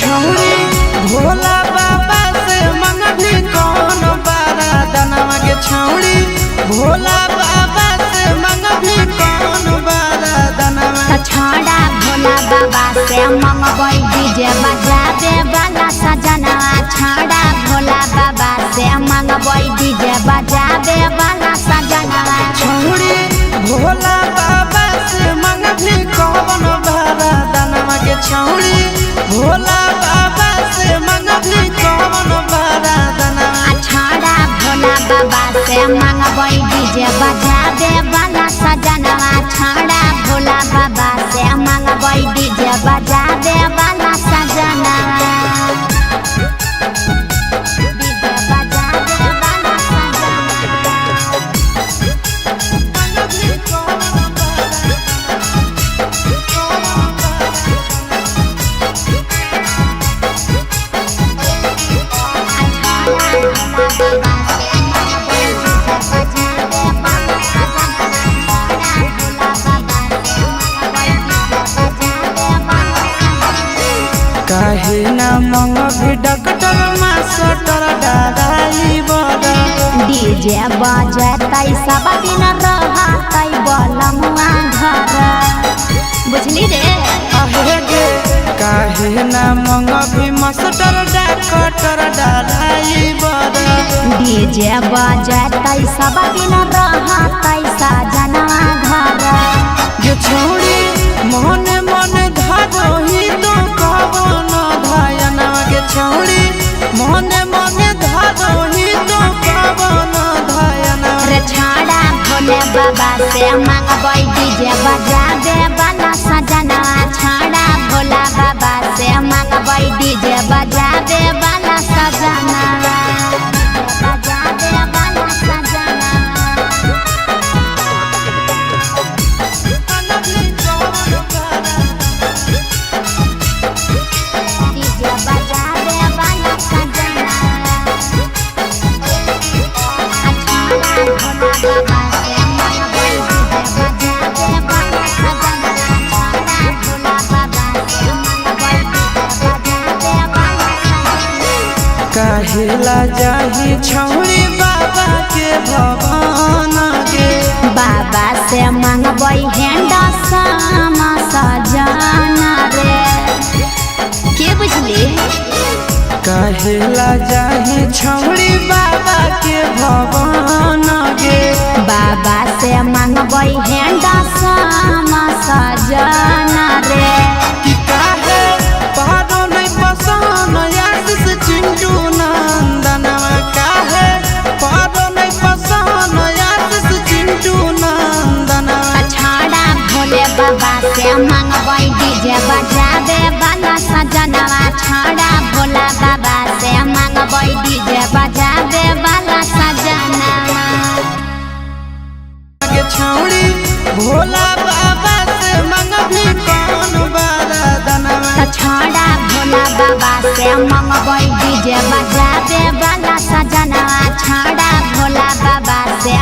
छौड़ी भोला बाबा से मंगली कौन बारादनवा के छौड़ी भोला बाबा से मंगली कौन बारादनवा छौड़ा भोला बाबा से मंगबै डीजे बजावे वाला सजनवा छौड़ा भोला बाबा से मंगबै डीजे बजावे वाला सजनवा छौड़ी भोला बाबा से मंगली कौन बारादनवा के छौड़ी भोला बाबा से मंगली कौन बारादनवा छौड़ा भोला बाबा से मंगबै डीजे बजावे वाला सजनवा छौड़ा भोला बाबा से मंगबै डीजे बजावे वाला सजनवा डीजे बजावे वाला काहे ना मंगभी डॉक्टर मास्टर दादाई बड़ा डीजे बजतै सब दिन रहतै बलमुआ घर बुझली रे आहे गे काहे ना मंगभी मास्टर डॉक्टर दादाई बड़ा डीजे बजतै सब दिन रहतै सजनवा घर ये छोड़ी मोने मोने धारोही तो कवन धायनवा के छोड़ी मोने मोने धारोही तो कवन धायनवा रे छौड़ा भोले बाबा से मंगबै डीजे बजावे वाला सजनवा छौड़ा भोला बाबा से मंगबै डीजे बजावे वाला सजनवा बजावे वाला सजनवा डीजे बजावे वाला सजनवा काहेला जाही छौड़ी बाबा के भवन गे बाबा से मंगबै हैंडसम सजना रे के बुझली काहेला जाही छौड़ी बाबा के भवन गे बाबा से मंगबै हैंडसम सजना रे कि काहे पारो नहीं पसन आशीष चिंटू नंदनवा काहे पारो नहीं पसन आशीष चिंटू नंदनवा छौड़ा भोले बाबा से मंगबै डीजे बजावे वाला सजनवा छौड़ा भोला बाबा से मंगबै डीजे बजावे वाला सजनवा के छौड़ी भोला बाबा से मंगली कौन बारादनवा छौड़ा भोला बाबा से मंगबै डीजे बजावे वाला सजनवा छौड़ा भोला बाबा से